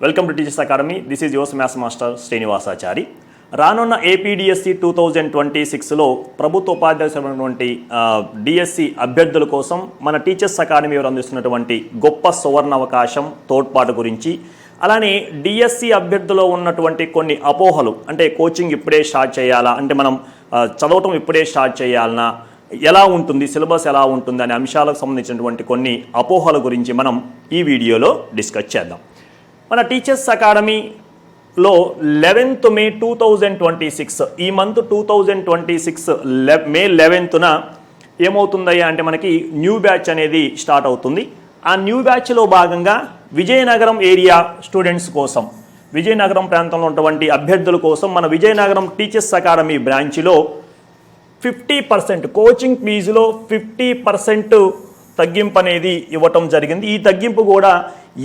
Welcome to teachers academy. This is yours maths master Srinivasachari. రానున్న APDSC 2026లో ప్రభుత్వ ఉపాధ్యాయులైనటువంటి DSC అభ్యర్థుల కోసం మన టీచర్స్ అకాడమీ వారు అందిస్తున్నటువంటి గొప్ప సువర్ణ అవకాశం తోడ్పాటు గురించి, అలానే డిఎస్సి అభ్యర్థులో ఉన్నటువంటి కొన్ని అపోహలు, అంటే కోచింగ్ ఇప్పుడే స్టార్ట్ చేయాలా, అంటే మనం చదవటం ఇప్పుడే స్టార్ట్ చేయాలన్నా, ఎలా ఉంటుంది సిలబస్, ఎలా ఉంటుంది అనే అంశాలకు సంబంధించినటువంటి కొన్ని అపోహల గురించి మనం ఈ వీడియోలో డిస్కస్ చేద్దాం. మన టీచర్స్ అకాడమీలో 11th May 2026 ఈ మంత్ 2026 మే 11th ఏమవుతుందయ్యా అంటే మనకి న్యూ బ్యాచ్ అనేది స్టార్ట్ అవుతుంది. ఆ న్యూ బ్యాచ్లో భాగంగా విజయనగరం ఏరియా స్టూడెంట్స్ కోసం, విజయనగరం ప్రాంతంలో ఉన్నటువంటి అభ్యర్థుల కోసం మన విజయనగరం టీచర్స్ అకాడమీ బ్రాంచ్లో 50% కోచింగ్ ఫీజులో 50% తగ్గింపు అనేది ఇవ్వటం జరిగింది. ఈ తగ్గింపు కూడా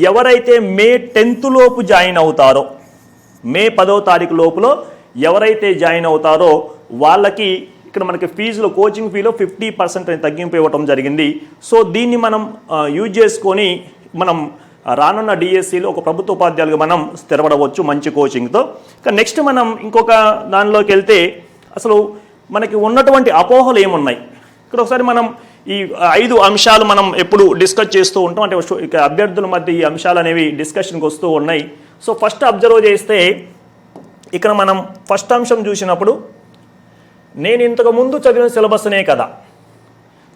ఎవరైతే మే 10th లోపు జాయిన్ అవుతారో, మే 10వ తారీఖు లోపల ఎవరైతే జాయిన్ అవుతారో వాళ్ళకి ఇక్కడ మనకి ఫీజులో, కోచింగ్ ఫీలో 50% తగ్గింపు ఇవ్వటం జరిగింది. సో దీన్ని మనం యూజ్ చేసుకొని మనం రానున్న డిఎస్సిలో ఒక ప్రభుత్వ ఉపాధ్యాయులుగా మనం స్థిరపడవచ్చు మంచి కోచింగ్తో. నెక్స్ట్ మనం ఇంకొక దానిలోకి వెళ్తే అసలు మనకి ఉన్నటువంటి అపోహలు ఏమున్నాయి, ఇక్కడ ఒకసారి మనం ఈ 5 అంశాలు మనం ఎప్పుడు డిస్కస్ చేస్తూ ఉంటాం. అంటే ఇక అభ్యర్థుల మధ్య ఈ అంశాలు అనేవి డిస్కషన్కి వస్తూ ఉన్నాయి. సో ఫస్ట్ అబ్జర్వ్ చేస్తే ఇక్కడ మనం ఫస్ట్ అంశం చూసినప్పుడు, నేను ఇంతకుముందు చదివిన సిలబస్నే కదా.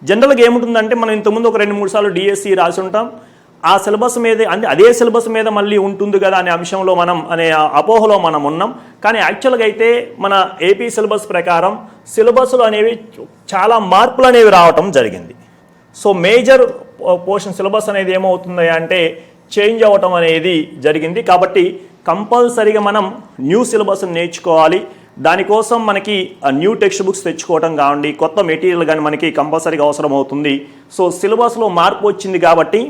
జనరల్గా ఏముంటుందంటే మనం ఇంతకుముందు ఒక 2-3 సార్లు డిఎస్సి రాసి ఉంటాం, ఆ సిలబస్ మీద అంటే అదే సిలబస్ మీద మళ్ళీ ఉంటుంది కదా అనే అంశంలో మనం అనే అపోహలో మనం ఉన్నాం. కానీ యాక్చువల్గా అయితే మన ఏపీ సిలబస్ ప్రకారం సిలబస్లు అనేవి చాలా మార్పులు అనేవి రావటం జరిగింది. సో మేజర్ పోర్షన్ సిలబస్ అనేది ఏమవుతుంది అంటే చేంజ్ అవ్వటం అనేది జరిగింది. కాబట్టి కంపల్సరీగా మనం న్యూ సిలబస్ని నేర్చుకోవాలి. దానికోసం మనకి న్యూ టెక్స్ట్ బుక్స్ తెచ్చుకోవటం కావండి, కొత్త మెటీరియల్ కానీ మనకి కంపల్సరీగా అవసరం అవుతుంది. సో సిలబస్లో మార్పు వచ్చింది కాబట్టి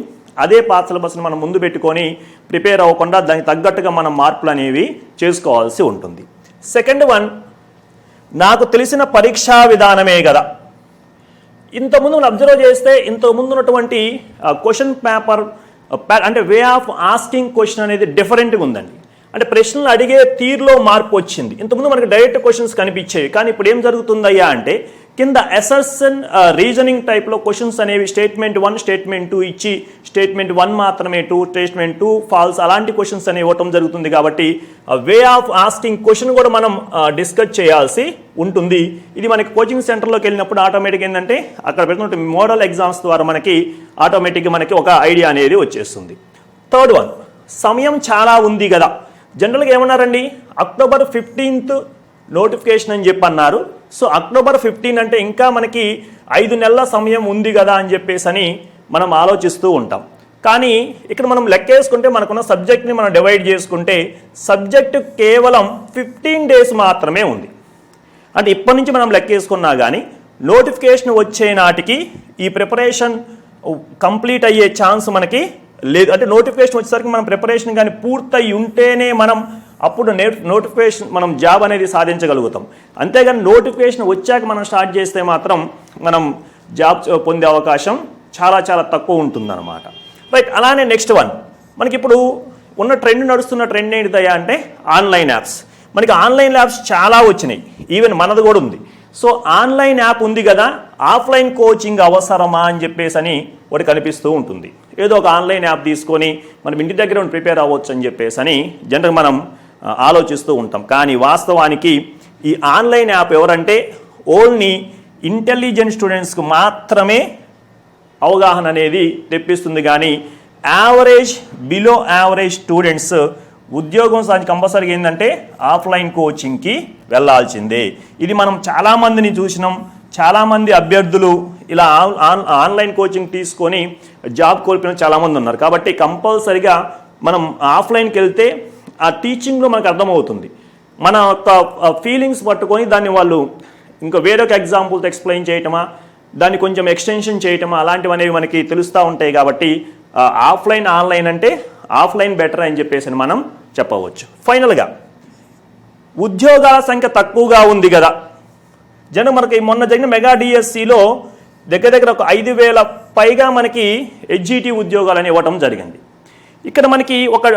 అదే పాత సిలబస్ని మనం ముందు పెట్టుకొని ప్రిపేర్ అవ్వకుండా దానికి తగ్గట్టుగా మనం మార్పులు అనేవి చేసుకోవాల్సి ఉంటుంది. సెకండ్ వన్, నాకు తెలిసిన పరీక్షా విధానమే కదా. ఇంతకుముందు మనం అబ్జర్వ్ చేస్తే ఇంతకుముందు ఉన్నటువంటి క్వశ్చన్ పేపర్ అంటే వే ఆఫ్ ఆస్కింగ్ క్వశ్చన్ అనేది డిఫరెంట్గా ఉందండి. అంటే ప్రశ్నలు అడిగే తీరులో మార్పు వచ్చింది. ఇంతకుముందు మనకి డైరెక్ట్ క్వశ్చన్స్ కనిపించేవి, కానీ ఇప్పుడు ఏం జరుగుతుందయ్యా అంటే కింద అసెషన్ రీజనింగ్ టైప్లో క్వశ్చన్స్ అనేవి స్టేట్మెంట్ 1, స్టేట్మెంట్ 2 ఇచ్చి స్టేట్మెంట్ 1 మాత్రమే 2, స్టేట్మెంట్ 2 ఫాల్స్, అలాంటి క్వశ్చన్స్ అనేవి ఇవ్వటం జరుగుతుంది. కాబట్టి వే ఆఫ్ ఆస్కింగ్ క్వశ్చన్ కూడా మనం డిస్కస్ చేయాల్సి ఉంటుంది. ఇది మనకి కోచింగ్ సెంటర్లోకి వెళ్ళినప్పుడు ఆటోమేటిక్ ఏంటంటే అక్కడ పెడుతున్న మోడల్ ఎగ్జామ్స్ ద్వారా మనకి ఆటోమేటిక్గా మనకి ఒక ఐడియా అనేది వచ్చేస్తుంది. థర్డ్ వన్, సమయం చాలా ఉంది కదా. జనరల్గా ఏమన్నారండి, October 15th నోటిఫికేషన్ అని చెప్పి అన్నారు. సో October 15 అంటే ఇంకా మనకి 5 నెలల సమయం ఉంది కదా అని చెప్పేసి మనం ఆలోచిస్తూ ఉంటాం. కానీ ఇక్కడ మనం లెక్కేసుకుంటే మనకున్న సబ్జెక్ట్ని మనం డివైడ్ చేసుకుంటే సబ్జెక్టు కేవలం 15 days మాత్రమే ఉంది. అంటే ఇప్పటి నుంచి మనం లెక్కేసుకున్నా కానీ నోటిఫికేషన్ వచ్చే నాటికి ఈ ప్రిపరేషన్ కంప్లీట్ అయ్యే ఛాన్స్ మనకి లేదు. అంటే నోటిఫికేషన్ వచ్చేసరికి మనం ప్రిపరేషన్ కానీ పూర్తయి ఉంటేనే మనం అప్పుడు నోటిఫికేషన్ మనం జాబ్ అనేది సాధించగలుగుతాం. అంతేగాని నోటిఫికేషన్ వచ్చాక మనం స్టార్ట్ చేస్తే మాత్రం మనం జాబ్ పొందే అవకాశం చాలా చాలా తక్కువ ఉంటుందన్నమాట. రైట్. అలానే నెక్స్ట్ వన్, మనకి ఇప్పుడు ఉన్న నడుస్తున్న ట్రెండ్ ఏంటిదయ్యా అంటే ఆన్లైన్ యాప్స్. మనకి ఆన్లైన్ యాప్స్ చాలా వచ్చినాయి, ఈవెన్ మనది కూడా ఉంది. సో ఆన్లైన్ యాప్ ఉంది కదా, ఆఫ్లైన్ కోచింగ్ అవసరమా అని చెప్పేసి ఒకటి కనిపిస్తూ ఉంటుంది. ఏదో ఒక ఆన్లైన్ యాప్ తీసుకొని మనం ఇంటి దగ్గర ప్రిపేర్ అవ్వచ్చు అని చెప్పేసి జనరల్గా మనం ఆలోచిస్తూ ఉంటాం. కానీ వాస్తవానికి ఈ ఆన్లైన్ యాప్ ఎవరంటే ఓన్లీ ఇంటెలిజెంట్ స్టూడెంట్స్కి మాత్రమే అవగాహన అనేది తెప్పిస్తుంది. కానీ యావరేజ్, బిలో యావరేజ్ స్టూడెంట్స్ ఉద్యోగం సాధించి కంపల్సరీగా ఏంటంటే ఆఫ్లైన్ కోచింగ్కి వెళ్ళాల్సిందే. ఇది మనం చాలామందిని చూసినాం. చాలామంది అభ్యర్థులు ఇలా ఆన్లైన్ కోచింగ్ తీసుకొని జాబ్ కోల్పోయిన చాలామంది ఉన్నారు. కాబట్టి కంపల్సరీగా మనం ఆఫ్లైన్కి వెళ్తే ఆ టీచింగ్లో మనకు అర్థమవుతుంది. మన యొక్క ఫీలింగ్స్ పట్టుకొని దాన్ని వాళ్ళు ఇంకా వేరొక ఎగ్జాంపుల్తో ఎక్స్ప్లెయిన్ చేయటమా, దాన్ని కొంచెం ఎక్స్టెన్షన్ చేయటమా, అలాంటివి అనేవి మనకి తెలుస్తూ ఉంటాయి. కాబట్టి ఆఫ్లైన్, ఆన్లైన్ అంటే ఆఫ్లైన్ బెటర్ అని చెప్పేసి మనం చెప్పవచ్చు. ఫైనల్గా ఉద్యోగాల సంఖ్య తక్కువగా ఉంది కదా. మనకి మొన్న జరిగిన మెగా డిఎస్సిలో దగ్గర ఒక 5,000 పైగా మనకి హెచ్జిటి ఉద్యోగాలని ఇవ్వటం జరిగింది. ఇక్కడ మనకి ఒక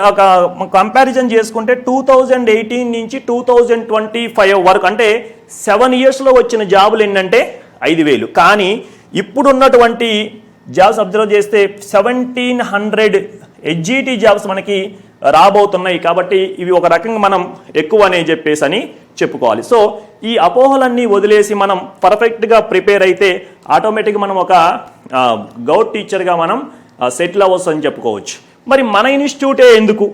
కంపారిజన్ చేసుకుంటే 2018 నుంచి 2025 వరకు అంటే 7 ఇయర్స్లో వచ్చిన జాబులు ఏంటంటే 5,000. కానీ ఇప్పుడున్నటువంటి జాబ్స్ అబ్జర్వ్ చేస్తే 1700 హెచ్జిటి జాబ్స్ మనకి రాబోతున్నాయి. కాబట్టి ఇవి ఒక రకంగా మనం ఎక్కువ అని చెప్పేసి అని చెప్పుకోవాలి. సో ఈ అపోహలన్నీ వదిలేసి మనం పర్ఫెక్ట్గా ప్రిపేర్ అయితే ఆటోమేటిక్గా మనం ఒక గౌట్ టీచర్గా మనం సెటిల్ అవ్వచ్చు అని చెప్పుకోవచ్చు. మరి మన ఇన్స్టిట్యూటే ఎందుకు?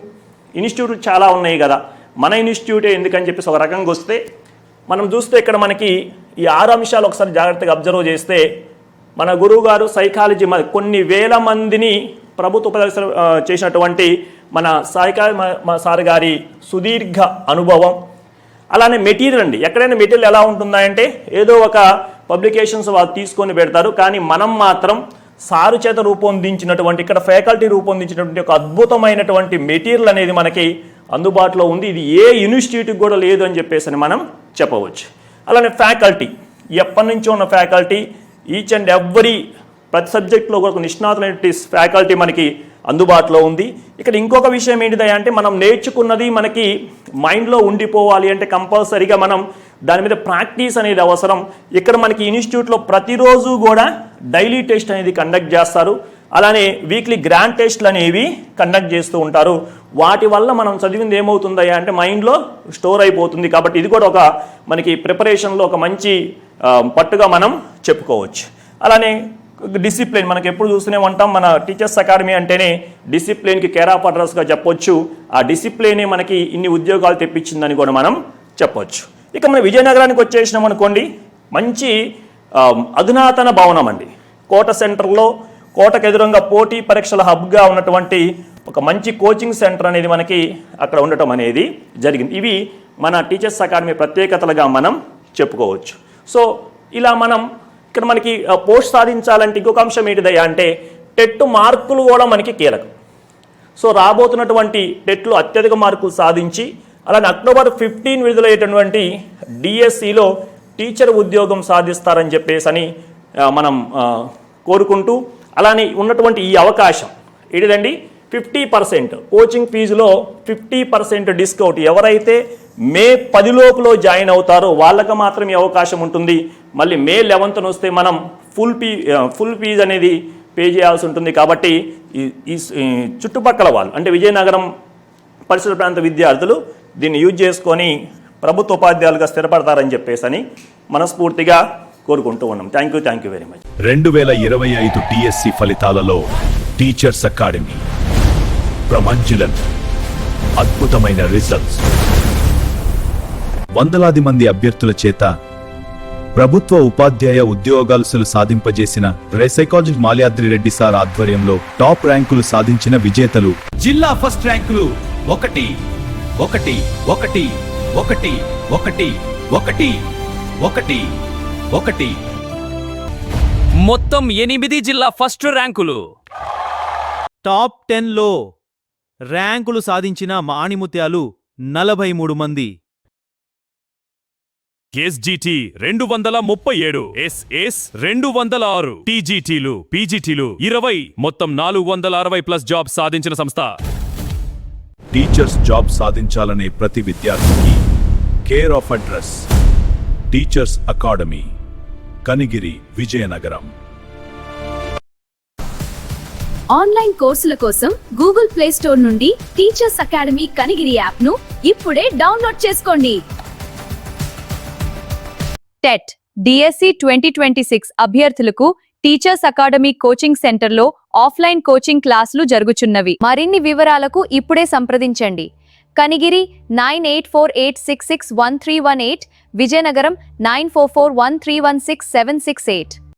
ఇన్స్టిట్యూట్ చాలా ఉన్నాయి కదా, మన ఇన్స్టిట్యూటే ఎందుకని చెప్పేసి ఒక రకంగా వస్తే మనం చూస్తే ఇక్కడ మనకి ఈ 6 అంశాలు ఒకసారి జాగ్రత్తగా అబ్జర్వ్ చేస్తే మన గురువు గారు సైకాలజీ కొన్ని వేల మందిని ప్రభుత్వ ఉపదేశం చేసినటువంటి మన సార్ గారి సుదీర్ఘ అనుభవం, అలానే మెటీరియల్ అండి. ఎక్కడైనా మెటీరియల్ ఎలా ఉంటుందా అంటే ఏదో ఒక పబ్లికేషన్స్ వాళ్ళు తీసుకొని పెడతారు, కానీ మనం మాత్రం సారు చేత రూపొందించినటువంటి ఇక్కడ ఫ్యాకల్టీ రూపొందించినటువంటి ఒక అద్భుతమైనటువంటి మెటీరియల్ అనేది మనకి అందుబాటులో ఉంది. ఇది ఏ యూనివర్సిటీకి కూడా లేదు అని చెప్పేసి మనం చెప్పవచ్చు. అలానే ఫ్యాకల్టీ ఎప్పటి నుంచో ఉన్న ఫ్యాకల్టీ, ఈచ్ అండ్ ఎవ్రీ ప్రతి సబ్జెక్ట్లో ఒక నిష్ణాతులైన ఫ్యాకల్టీ మనకి అందుబాటులో ఉంది. ఇక్కడ ఇంకొక విషయం ఏంటిదా అంటే మనం నేర్చుకున్నది మనకి మైండ్లో ఉండిపోవాలి అంటే కంపల్సరీగా మనం దాని మీద ప్రాక్టీస్ అనేది అవసరం. ఇక్కడ మనకి ఇన్స్టిట్యూట్లో ప్రతిరోజు కూడా డైలీ టెస్ట్ అనేది కండక్ట్ చేస్తారు. అలానే వీక్లీ గ్రాండ్ టెస్ట్లు అనేవి కండక్ట్ చేస్తూ ఉంటారు. వాటి వల్ల మనం చదివింది ఏమవుతుందా అంటే మైండ్లో స్టోర్ అయిపోతుంది. కాబట్టి ఇది కూడా ఒక మనకి ప్రిపరేషన్లో ఒక మంచి పట్టుగా మనం చెప్పుకోవచ్చు. అలానే డిసిప్లిన్ మనకి ఎప్పుడు చూస్తూనే ఉంటాం. మన టీచర్స్ అకాడమీ అంటేనే డిసిప్లిన్కి కేర్ ఆఫ్ అడ్రస్గా చెప్పొచ్చు. ఆ డిసిప్లినే మనకి ఇన్ని ఉద్యోగాలు తెప్పించిందని కూడా మనం చెప్పొచ్చు. ఇక మన విజయనగరానికి వచ్చేసినాం అనుకోండి, మంచి అధునాతన భవనం అండి. కోట సెంటర్లో కోటకు ఎదురుగా పోటీ పరీక్షల హబ్గా ఉన్నటువంటి ఒక మంచి కోచింగ్ సెంటర్ అనేది మనకి అక్కడ ఉండటం అనేది జరిగింది. ఇవి మన టీచర్స్ అకాడమీ ప్రత్యేకతలుగా మనం చెప్పుకోవచ్చు. సో ఇలా మనం ఇక్కడ మనకి పోస్ట్ సాధించాలంటే ఇంకొక అంశం ఏంటిదయ్యా అంటే టెట్ మార్కులు కూడా మనకి కీలకం. సో రాబోతున్నటువంటి టెట్లో అత్యధిక మార్కులు సాధించి అలానే అక్టోబర్ 15 విడుదలయ్యేటటువంటి డిఎస్సిలో టీచర్ ఉద్యోగం సాధిస్తారని చెప్పేసి మనం కోరుకుంటూ, అలానే ఉన్నటువంటి ఈ అవకాశం ఏంటిదండి 50% కోచింగ్ ఫీజులో 50% డిస్కౌంట్. ఎవరైతే మే 10 లోపులో జాయిన్ అవుతారో వాళ్ళకి మాత్రం ఈ అవకాశం ఉంటుంది. మళ్ళీ మే 11న వస్తే మనం ఫుల్ ఫీజు అనేది పే చేయాల్సి ఉంటుంది. కాబట్టి ఈ చుట్టుపక్కల వాళ్ళు అంటే విజయనగరం పరిసర ప్రాంత విద్యార్థులు దీన్ని యూజ్ చేసుకొని ప్రభుత్వ ఉపాధ్యాయులుగా స్థిరపడతారని చెప్పేసి మనస్ఫూర్తిగా కోరుకుంటూ ఉన్నాం. Thank you very much. 2025 DSC ఫలితాలలో టీచర్స్ అకాడమీ ప్రమంజిలన్ అద్భుతమైన రిజల్ట్స్, వందలాది మంది అభ్యర్థుల చేత ప్రభుత్వ ఉపాధ్యాయ ఉద్యోగాలు సాధింపజేసిన సైకాలజిస్ట్ మాల్యాద్రి రెడ్డి సార్ ఆధ్వర్యంలో టాప్ ర్యాంకులు సాధించిన విజేతలు. జిల్లా ఫస్ట్ ర్యాంకులు 1 1 1 1 1 1 1 1. మొత్తం 8 జిల్లా ఫస్ట్ ర్యాంకులు. టాప్ 10లో ర్యాంకులు సాధించిన మాణిముత్యాలు 43 మంది. ఎస్జిటి 237, ఎస్ఎస్ 206, టీజీటీలు పీజీటీలు 20, మొత్తం 460+ జాబ్ సాధించిన సంస్థ. టీచర్స్ జాబ్ సాధించాలనే ప్రతి విద్యార్థికి care of address teachers academy, Kanigiri, Vizianagaram. Online కోర్సుల కోసం గూగుల్ ప్లే స్టోర్ నుండి టీచర్స్ అకాడమీ కనిగిరి యాప్ ను ఇప్పుడే డౌన్లోడ్ చేసుకోండి. టెట్ డిఎస్సి 2026 అభ్యర్థులకు టీచర్స్ అకాడమీ కోచింగ్ సెంటర్లో ఆఫ్లైన్ కోచింగ్ క్లాసులు జరుగుచున్నవి. మరిన్ని వివరాలకు ఇప్పుడే సంప్రదించండి. కనిగిరి 9848661318, విజయనగరం 9441316768.